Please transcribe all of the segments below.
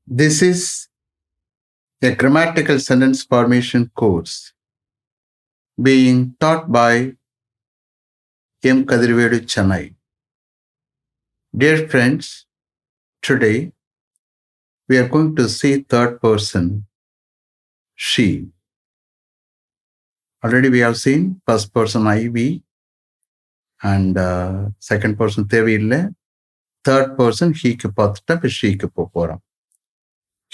This is a grammatical sentence formation course being taught by M. Kadirvedu Chennai. Dear friends, today we are going to see third person, she. Already we have seen first person I, we, and second person தேவையில்லை. Third person heக்கு பார்த்துட்டா இப்போ sheக்கு போகிறோம்.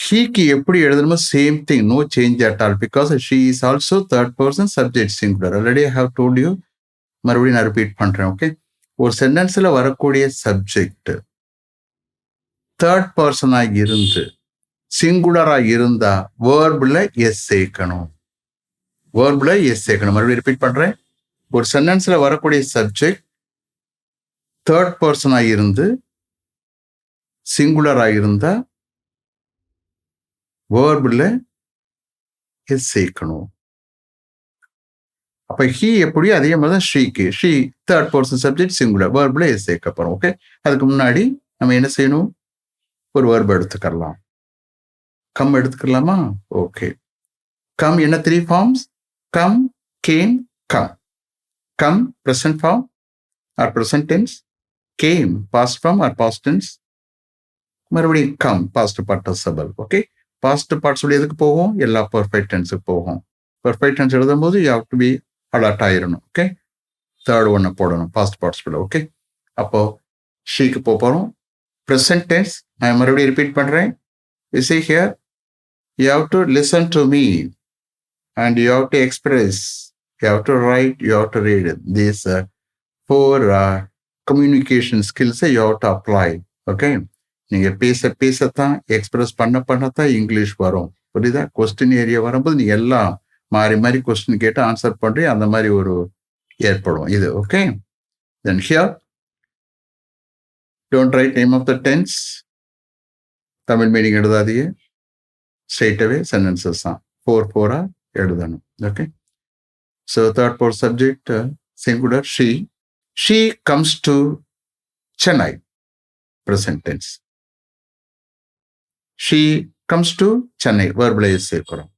Sheக்கு எப்படி எழுதணுமோ same thing, no change at all, because she is also third person subject singular. Already I have told you, மறுபடியும் நான் repeat பண்றேன். Okay, ஒரு சென்டென்ஸ்ல வரக்கூடிய சப்ஜெக்ட் தேர்ட் பர்சனா இருந்து சிங்குலரா இருந்தா வேர்ப்ல எஸ் சேர்க்கணும். வேர்ப்ல எஸ் சேர்க்கணும். மறுபடியும் ரிப்பீட் பண்றேன். ஒரு சென்டென்ஸ்ல வரக்கூடிய சப்ஜெக்ட் தேர்ட் பர்சனா இருந்து சிங்குலரா இருந்தா வேர்ப்ல எஸ் சேர்க்கணும். அப்ப ஹி எப்படியோ அதே மாதிரிதான் ஷீக்கு. She third person subject singular, வேர்ப்ல எஸ் சேர்க்க போறோம். ஓகே, அதுக்கு முன்னாடி நம்ம என்ன செய்யணும்? ஒரு வேர்ப் எடுத்துக்கலாம். கம் எடுத்துக்கலாமா? ஓகே, கம் என்ன 3 forms? Come, came, come. Come present form or present tense, came past form or past tense, மறுபடியும் come past participle. Okay, past part சொல்லி எதுக்கு போகும்? எல்லா பெர்ஃபெக்ட் டென்ஸுக்கு போகும். பெர்ஃபெக்ட் டென்ஸ் எழுதும் போது you have to be alert ஆயிரணும். ஓகே, தேர்ட் ஒன்று போடணும் பாஸ்ட் பார்ட்டிசிபிள். ஓகே, அப்போ ஷீக்கு போகிறோம். present tense, நான் மறுபடியும் ரிப்பீட் பண்றேன். You see here, you have to listen to me and you have to express, you have to write, you have to read. These 4 communication skills you have to apply. Okay, நீங்க பேசத்தான், express பண்ணத்தான் English வரும். புரியுதா? Question area வரும்போது நீங்க எல்லாம் மாறி question கேட்டு answer பண்றீங்க, அந்த மாதிரி ஒரு ஏற்படும் இது. Okay, then here don't write name of the tense. Tamil meaning எழுதாதீங்க. straight away sentences தான் 4 எழுதணும். Okay, so third person subject singular she. She comes to Chennai, present tense. She comes to Chennai, verbalize சேர்க்கிறோம்.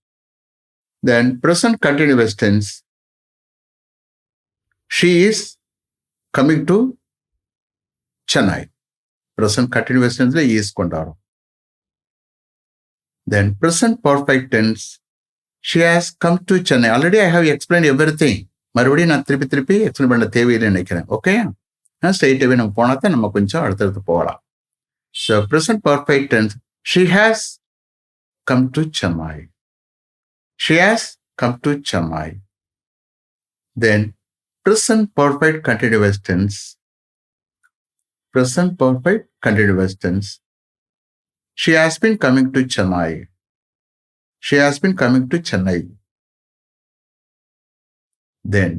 Then present continuous tense, she is coming to Chennai. Present continuous tense is கொண்டாடும். Then present perfect tense, she has come to Chennai. Already I have explained everything. மறுபடியும் நான் திருப்பி explain பண்ண தேவையில்லை நினைக்கிறேன். Okay, straight அவே நம்ம போனா தான் நம்ம கொஞ்சம் அடுத்தடுத்து போகலாம். So present perfect tense, she has come to Chennai. She has come to Chennai. Then present perfect continuous tense, present perfect continuous tense, she has been coming to Chennai. She has been coming to Chennai. Then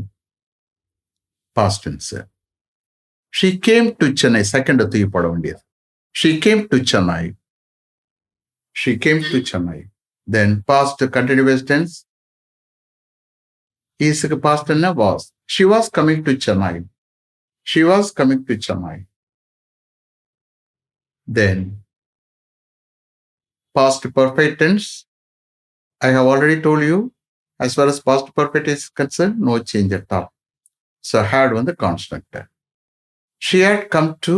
past tense, she came to Chennai. Second தூக்கி போட வேண்டியது. She came to Chennai. She came to Chennai. Then past continuous tense, is past tense was. She was coming to Chennai. She was coming to Chennai. Then past perfect tense, I have already told you, as far as past perfect is concerned, no change at all. So had the constant. She had come to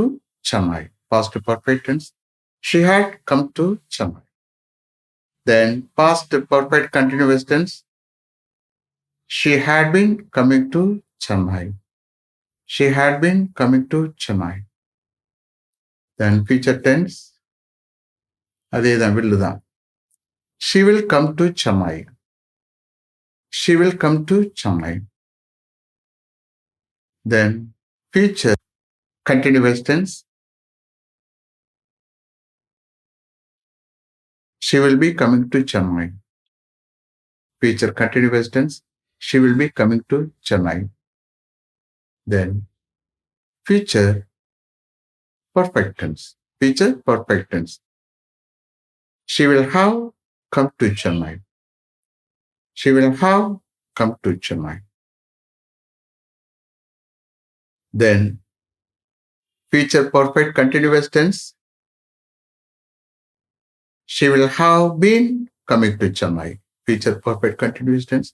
Chennai, past perfect tense. She had come to Chennai. Then past perfect continuous tense, she had been coming to Chennai. She had been coming to Chennai. Then future tense, அதேதான் வில்லுதான். She will come to Chennai. She will come to Chennai. Then future continuous tense, she will be coming to Chennai. Future continuous tense, she will be coming to Chennai. Then future perfect tense, future perfect tense, she will have come to Chennai. She will have come to Chennai. Then future perfect continuous tense, She will have been coming to Chennai. Future perfect continuous tense.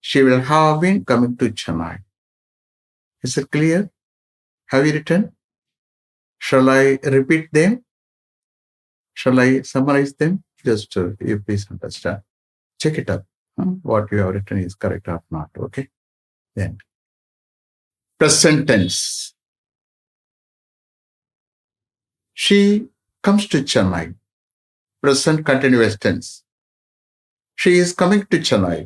She will have been coming to Chennai. Is it clear? Have you written? Shall I repeat them? Shall I summarize them? Just you please understand. Check it up. What you have written is correct or not. Okay. Then present tense. She comes to Chennai. Present continuous tense. She is coming to Chennai.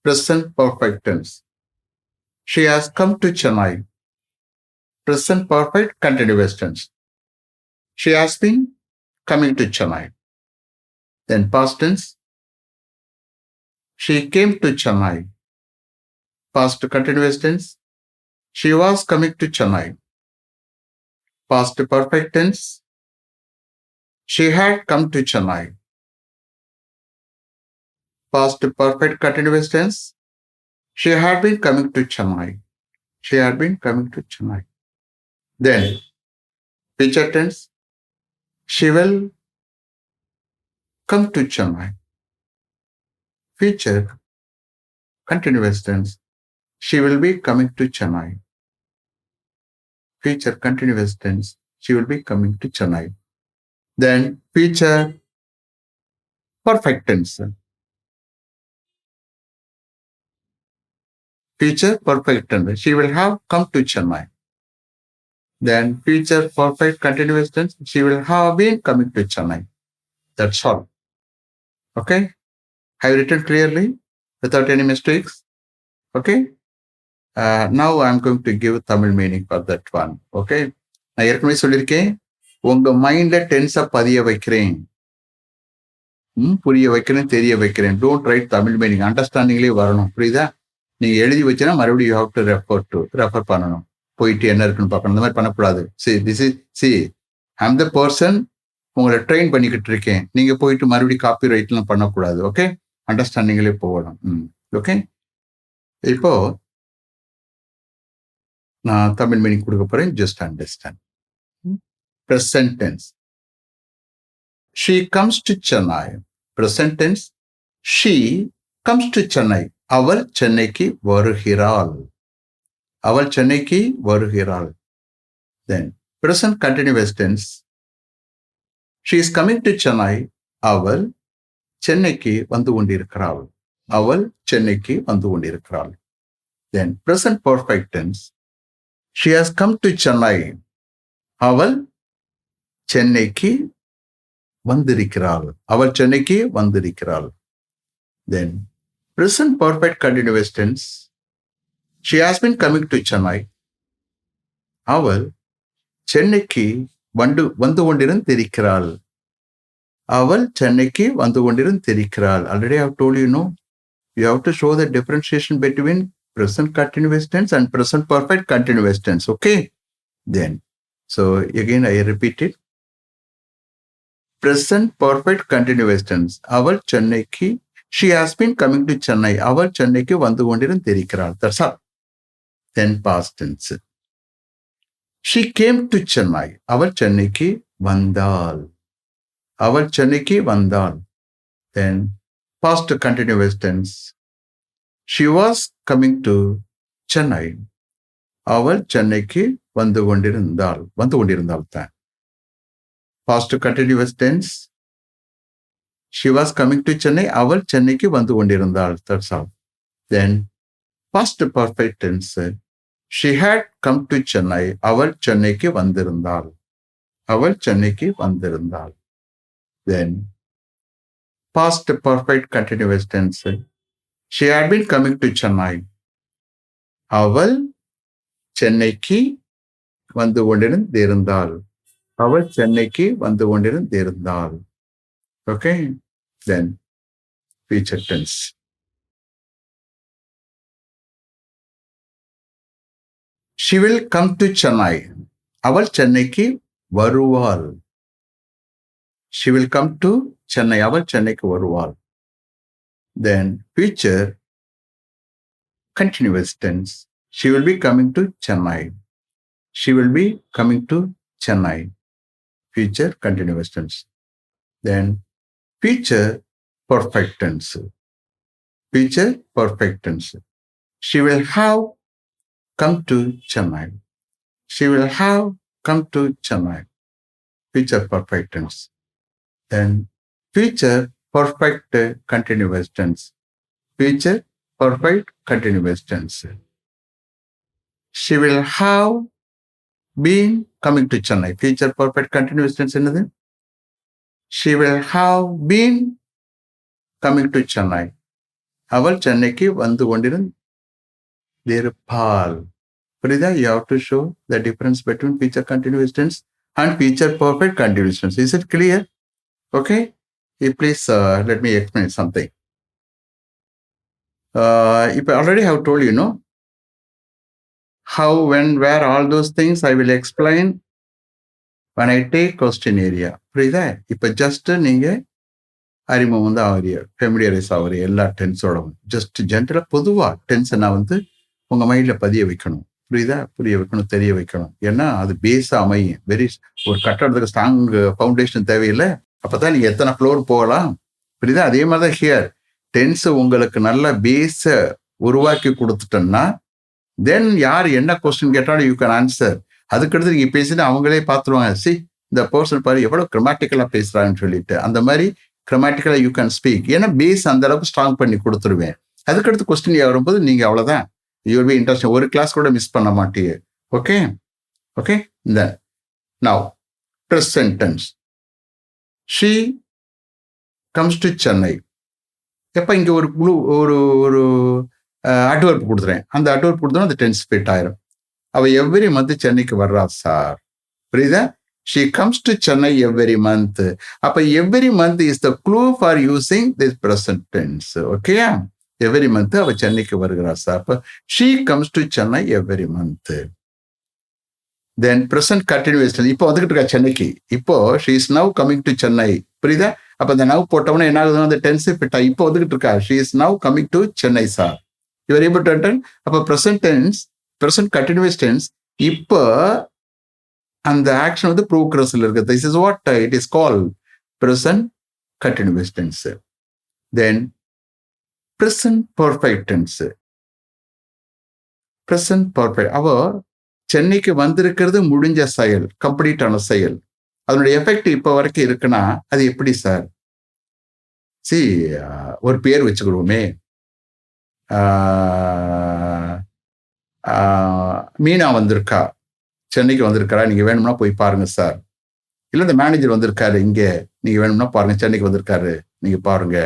Present perfect tense. She has come to Chennai. Present perfect continuous tense. She has been coming to Chennai. Then past tense. She came to Chennai. Past continuous tense. She was coming to Chennai. Past perfect tense. She had come to Chennai. Past perfect continuous tense. She had been coming to Chennai. She had been coming to Chennai. Then future tense. She will come to Chennai. Future continuous tense. She will be coming to Chennai. Future continuous tense. She will be coming to Chennai. Then future perfect tense. Future perfect tense. She will have come to Chennai. Then future perfect continuous tense. She will have been coming to Chennai. That's all. Okay. Have you written clearly without any mistakes? Okay. Now I'm going to give Tamil meaning for that one. Okay. நான் ஏற்கனவே சொல்லியிருக்கேன், உங்க மைண்ட்ல டென்ஸை பதிய வைக்கிறேன், புரிய வைக்கிறேன், தெரிய வைக்கிறேன். டோன்ட் ரைட் தமிழ் மீனிங், அண்டர்ஸ்டாண்டிங்லேயே வரணும். புரியுதா? நீங்க எழுதி வச்சுன்னா மறுபடியும் யூ ஹாவ் டு ரெஃபர் பண்ணணும், போயிட்டு என்ன இருக்குன்னு பார்க்கணும். இந்த மாதிரி பண்ணக்கூடாது. ஐம் த பர்சன் உங்களை ட்ரெயின் பண்ணிக்கிட்டு இருக்கேன், நீங்க போயிட்டு மறுபடியும் காப்பி ரைட்லாம் பண்ணக்கூடாது. ஓகே, அண்டர்ஸ்டாண்டிங்லேயே போகணும். ஓகே, இப்போ நான் தமிழ் மீனிங் கொடுக்க போறேன். Just understand. Present tense. She comes to Chennai. Present tense. She comes to Chennai. அவள் சென்னைக்கு வருகிறாள். அவள் சென்னைக்கு வருகிறாள். Then present continuous tense. She is coming to Chennai. அவள் சென்னைக்கு வந்து கொண்டிருக்கிறாள். அவள் சென்னைக்கு வந்து கொண்டிருக்கிறாள். Then present perfect tense. She has come to Chennai. அவள் சென்னைக்கு வந்திருக்கிறாள். அவள் சென்னைக்கு வந்திருக்கிறாள். Then present perfect continuous tense. She has been coming to Chennai. அவள் சென்னைக்கு வந்து கொண்டிருந்திருக்கிறாள். அவள் சென்னைக்கு வந்து கொண்டிருந்திருக்கிறாள். Already I have told you, you have to show the differentiation between present continuous tense and present perfect continuous tense. Okay? Then, so again I repeat it. Present perfect continuous tense. அவள் சென்னைக்கு, she has been coming to Chennai. அவள் சென்னைக்கு வந்து கொண்டிருந்திருக்கிறாள். That's all. Then past tense. She came to Chennai. அவள் சென்னைக்கு வந்தாள். அவள் சென்னைக்கு வந்தாள். Then past continuous tense. She was coming to Chennai. அவள் சென்னைக்கு வந்து கொண்டிருந்தாள். வந்து கொண்டிருந்தாள் தான். Past continuous tense. She was coming to Chennai. அவள் சென்னைக்கு வந்து கொண்டிருந்தாள். That's all. Then past perfect tense. She had come to Chennai. அவள் சென்னைக்கு வந்திருந்தாள். அவள் சென்னைக்கு வந்திருந்தாள். Then past perfect continuous tense. She had been coming to Chennai. அவள் சென்னைக்கு வந்து கொண்டிருந்தாள். அவள் சென்னைக்கு வந்து கொண்டிருந்தாள். Okay? Then future tense. She will come to Chennai. அவள் சென்னைக்கு வருவாள். She will come to Chennai. அவள் சென்னைக்கு வருவாள். Then future continuous tense. She will be coming to Chennai. She will be coming to Chennai. Future continuous tense. Then future perfect tense. Future perfect tense. She will have come to Chennai. She will have come to Chennai. Future perfect tense. Then future perfect continuous tense. Future perfect continuous tense. She will have been coming to Chennai. Future perfect continuous tense என்னது? She will have been coming to Chennai. அவள் சென்னைக்கு வந்து கொண்டிருப்பாள். புரியுதா? You have to show the difference between future continuous tense and future perfect continuous tense. Is it clear? Okay. Please let me explain something. If I already have told you, how, when, where, all those things I will explain when I take question area. புரியுதா? இப்ப just நீங்க அறிமுகம் ஆகிறிய, familiarise ஆகிறிய எல்லா டென்ஸோடவும். Just ஜென்ரலா பொதுவா டென்ஸை நான் உங்க மைண்ட்ல பதிய வைக்கணும். புரியுதா? புரிய வைக்கணும், தெரிய வைக்கணும். ஏன்னா அது பேஸா அமையும். ஒரு கட்டடத்துக்கு ஸ்ட்ராங் ஃபவுண்டேஷன் தேவையில்லை. அப்பதான் நீங்க எத்தனை ஃப்ளோர் போகலாம். புரியுதா? அதே மாதிரிதான் ஹியர் டென்ஸ் உங்களுக்கு நல்ல பேஸ உருவாக்கி கொடுத்துட்டோம்னா தென் யார் என்ன கொஸ்டின் கேட்டாலும் யூ கேன் ஆன்சர். அதுக்கடுத்து நீங்க பேசினா அவங்களே பார்த்துருவாங்க. இந்த பர்சன் பாரு எவ்வளவு கிராமட்டிக்கலா பேசுறான்னு சொல்லிட்டு அந்த மாதிரி கிராமட்டிக்கலா யூ கேன் ஸ்பீக். ஏன்னா பேஸ் அந்த அளவுக்கு ஸ்ட்ராங் பண்ணி கொடுத்துருவேன். அதுக்கடுத்து கொஸ்டின் வரும்போது நீங்க அவ்வளவுதான், யூ வில் பி இன்ட்ரெஸ்டிங். ஒரு கிளாஸ் கூட மிஸ் பண்ண மாட்டீங்க. Okay okay. Then now present tense. She comes to Chennai. எப்ப இங்க ஒரு ஒரு அட்வர்ப் கொடுத்துறேன். அந்த அட்வர்ப் கொடுத்தோம் அந்த டென்ஸ் ஃபிட் ஆயிரும். அவ எவ்ரி மந்த் சென்னைக்கு வர்றா சார். புரியுதா? she comes to Chennai every month. அப்ப every month is the clue for using this present tense. Okay? every month அவ சென்னைக்கு வருகிறா சார். அப்ப she comes to Chennai every month. then present continuous tense. இப்போ வந்துகிட்டு இருக்கா சென்னைக்கு. இப்போ she is now coming to Chennai. புரியுதா? அப்ப அந்த now போட்டவன என்ன ஆகுதுன்னா அந்த டென்ஸ் ஃபிட் ஆகி இப்போ வந்துகிட்டு இருக்கா. she is now coming to Chennai sir. you are able to understand? அப்ப present tense, present continuous tense இப்போ அந்த ஆக்ஷன் ப்ரோக்ரஸ்ல இருக்கு. This is what it is called present continuous tense. then present perfect tense. present perfect. அவ சென்னைக்கு வந்திருக்கிறது முடிஞ்ச செயல், கம்ப்ளீட்டான செயல். அதனுடைய எஃபெக்ட் இப்ப வரைக்கும் இருக்குன்னா அது எப்படி சார்? ஒரு பேர் வச்சுக்கிடுவோமே, மீனா வந்திருக்கா, சென்னைக்கு வந்திருக்காரா, நீங்க வேணும்னா போய் பாருங்க சார். இல்ல இந்த மேனேஜர் வந்திருக்காரு இங்க, நீங்க வேணும்னா பாருங்க, சென்னைக்கு வந்திருக்காரு நீங்க பாருங்க.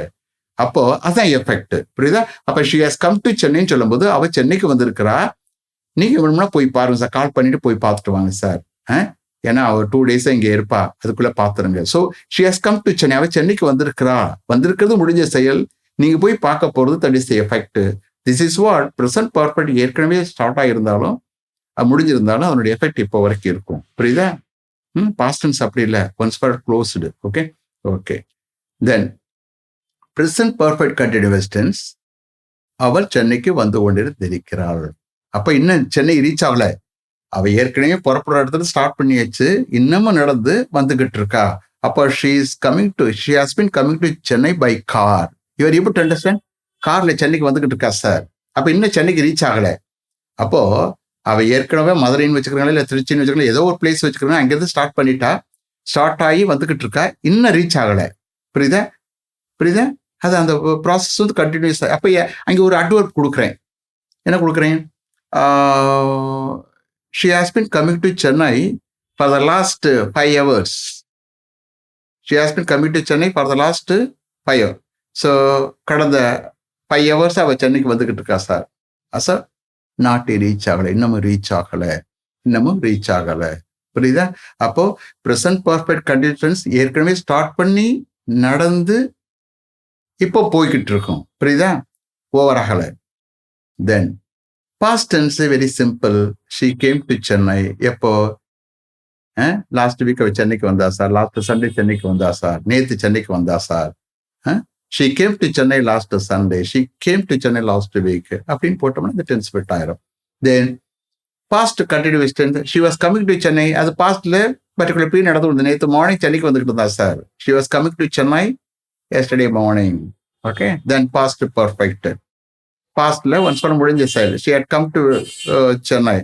அப்போ அதான் எஃபெக்ட். புரியுதா? அப்ப she has come to சென்னைன்னு சொல்லும் போது அவ சென்னைக்கு வந்திருக்கிறா, நீங்க வேணும்னா போய் பாருங்க சார், கால் பண்ணிட்டு போய் பார்த்துட்டு வாங்க சார். ஏன்னா அவர் 2 days இங்க இருப்பா, அதுக்குள்ள பாத்துருங்க. So she has come to Chennai. அவ சென்னைக்கு வந்திருக்கிறா, வந்திருக்கிறது முடிஞ்ச செயல், நீங்க போய் பார்க்க போறது that is the effect. This is what present perfect ஏற்கனவே ஸ்டார்ட் ஆகியிருந்தாலும் அது முடிஞ்சிருந்தாலும் அதனுடைய எஃபெக்ட் இப்போ வரைக்கும் இருக்கும். புரியுதா? பாஸ்ட் டென்ஸ் அப்படி இல்லை, once for closed. Okay okay. Then present perfect continuous tense. அவள் சென்னைக்கு வந்து கொண்டிருக்கிறாள். அப்ப இன்னும் சென்னை ரீச் ஆகல, அவ ஏற்கனவே புறப்படுற இடத்துல ஸ்டார்ட் பண்ணியாச்சு, இன்னமும் நடந்து வந்துகிட்டு இருக்கா. அப்போ she has been coming to Chennai by car. You are able to understand? கார்ல சென்னைக்கு வந்துகிட்டு இருக்கா சார். அப்ப இன்னும் சென்னைக்கு ரீச் ஆகல. அப்போ அவ ஏற்கனவே மதுரைன்னு வச்சுக்கிறாங்களா இல்ல திருச்சின்னு வச்சுக்கலாம், ஏதோ ஒரு பிளேஸ் வச்சுக்கிறாங்க, அங்கிருந்து ஸ்டார்ட் பண்ணிட்டா, ஸ்டார்ட் ஆகி வந்துகிட்டு இருக்கா, இன்னும் ரீச் ஆகல. புரியுதா? புரியுதா? அது அந்த ப்ராசஸ் கண்டினியூஸ். அப்ப அங்க ஒரு அட்வர்ப் கொடுக்குறேன். என்ன கொடுக்குறேன்? she has been coming to Chennai for the last 5 hours. she has been coming to Chennai for the last 5 hours. So கடந்த 5 hours அவ சென்னைக்கு வந்துகிட்டு இருக்கா சார். சார் நாட்டு ரீச் ஆகலை, இன்னமும் ரீச் ஆகலை, இன்னமும் ரீச் ஆகலை. புரியுதா? அப்போ பிரசன்ட் பர்ஃபெக்ட் கண்டிஷன்ஸ் ஏற்கனவே ஸ்டார்ட் பண்ணி நடந்து இப்போ போய்கிட்டு இருக்கும். புரியுதா? ஓவர் ஆகலை. Then past tense very simple. She came to Chennai. எப்போ? லாஸ்ட் வீக் அவ சென்னைக்கு வந்தா சார், லாஸ்ட் சண்டே சென்னைக்கு வந்தா சார், நேத்து சென்னைக்கு வந்தா sir. she came to Chennai last Sunday, she came to Chennai last week அப்படின்னு போட்டோம்னா இந்த டென்ஸ் ஃபிட் ஆயிரும். Then past continuous tense. She was coming to Chennai. அது பாஸ்ட்ல பர்டிகுலர் பீரியட் நடந்து நேற்று மார்னிங் சென்னைக்கு வந்துட்டு இருந்தா sir. She was coming to Chennai yesterday morning. Okay, then past perfect. பாஸ்ட்ல ஒன்ஸ் பண்ண முடிஞ்ச sir. She had come to Chennai.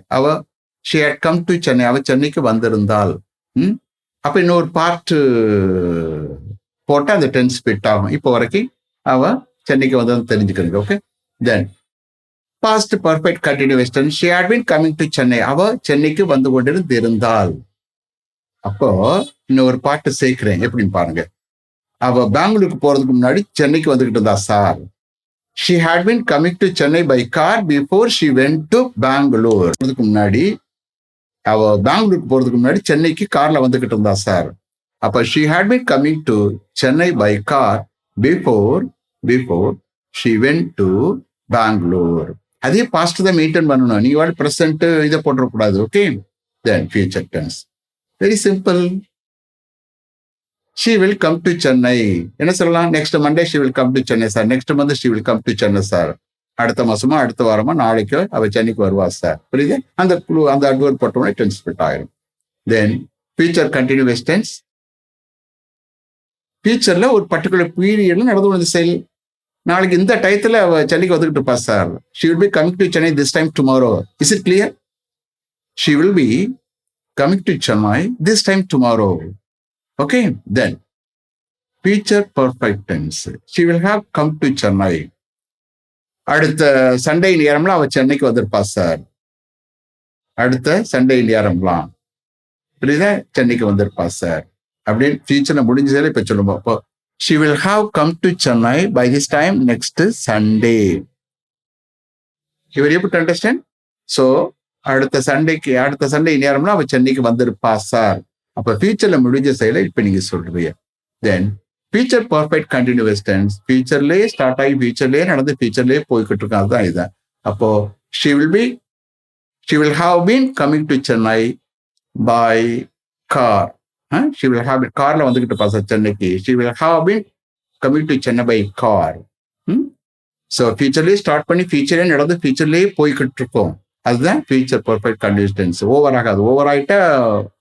She had come to Chennai. அவ சென்னைக்கு வந்திருந்தாள். அப்ப இன்னொரு பார்ட் போட்டா அந்த டென்ஸ் ஃபிட் ஆகும். இப்போ வரைக்கும் அவ சென்னைக்கு வந்தது தெரிஞ்சுக்கிறது. Okay, then past perfect continuous tense. She had been coming to Chennai. அவ சென்னைக்கு வந்து கொண்டிருந்தாள். அப்போ இன்னொரு பாட்டு சேர்க்கிறேன். எப்படின்னு பாருங்க. அவ பெங்களூருக்கு போறதுக்கு முன்னாடி சென்னைக்கு வந்துகிட்டு இருந்தா sir. She had been coming to Chennai by car before she went to Bangalore. முன்னாடி அவ பெங்களூருக்கு போறதுக்கு முன்னாடி சென்னைக்கு கார்ல வந்துகிட்டு இருந்தா சார். அப்ப she had been coming to Chennai by car before she went to Bangalore. அதே பாஸ்ட் தான் மெயின்டைன் பண்ணணும். நீங்க வாட் பிரசன்ட் இதை போட்டுறக்கூடாது. Okay, then future tense. Very simple. She will come to Chennai. என்ன சொல்லலாம்? Next Monday she will come to Chennai sir. Next month she will come to Chennai sir. அடுத்த மாசமா அடுத்த வாரமா நாளைக்கோ அவ சென்னைக்கு வருவா சார். புரியுது? அந்த அட்வர்ட் போட்டோம்னா டென்ஸ் ஃபிட் ஆயிரும். Then future continuous tense. ஃபியூச்சர்ல ஒரு பர்டிகுலர் பீரியட்ல நடந்து வந்த செயல். நாளைக்கு இந்த டயத்துல அவ சென்னைக்கு வந்துகிட்டு இருப்பா sir. She will be coming to Chennai this time tomorrow. Is it clear? She will be coming to Chennai this time tomorrow. Okay, then future perfect tense. She will have come to Chennai. அடுத்த Sunday நேரம்லாம் அவ சென்னைக்கு வந்திருப்பா sir. அடுத்த Sunday நேரம்லாம் புரியுதா? சென்னைக்கு வந்திருப்பா சார் அப்படின்னு ஃபியூச்சர்ல முடிஞ்சதால இப்ப சொல்லுவோம். அப்போ she will have come to Chennai by this time next Sunday. You were able to understand? So அடுத்த சண்டே நேரம்னா அவ சென்னைக்கு வந்திருப்பா சார். அப்ப ஃபியூச்சர்ல முடிஞ்ச செயலை இப்ப நீங்க சொல்றீங்க. Then future perfect continuous tense. ஃபியூச்சர்லயே ஸ்டார்ட் ஆகி ஃபியூச்சர்லயே நடந்து ஃபியூச்சர்லயே போய்கிட்டு இருக்காது தான் இதுதான். அப்போ she will have been coming to Chennai by car. She will have been கார்ல வந்துகிட்டு இருப்பா சார் சென்னைக்கு. She will have been coming to Chennai by car. So ஃபியூச்சர்லயே ஸ்டார்ட் பண்ணி ஃபியூச்சர்லயே நடந்து ஃபியூச்சர்லயே போய்கிட்டு இருக்கோம். அதுதான் future perfect continuous tense. Over ஆகாது. ஓவர் ஆயிட்டா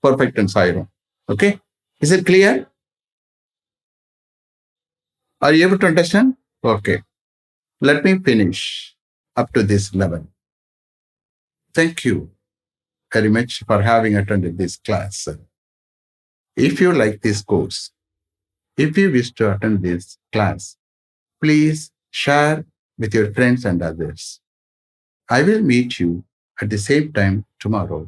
பர்ஃபெக்ட் டென்ஸ் ஆயிரும். Okay, is it clear? Are you able to understand? Okay, let me finish up to this level. Thank you very much for having attended this class. If you like this course, if you wish to attend this class, please share with your friends and others. I will meet you at the same time tomorrow.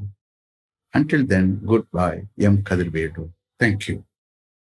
Until then, goodbye. M. Kadirvedu. Thank you.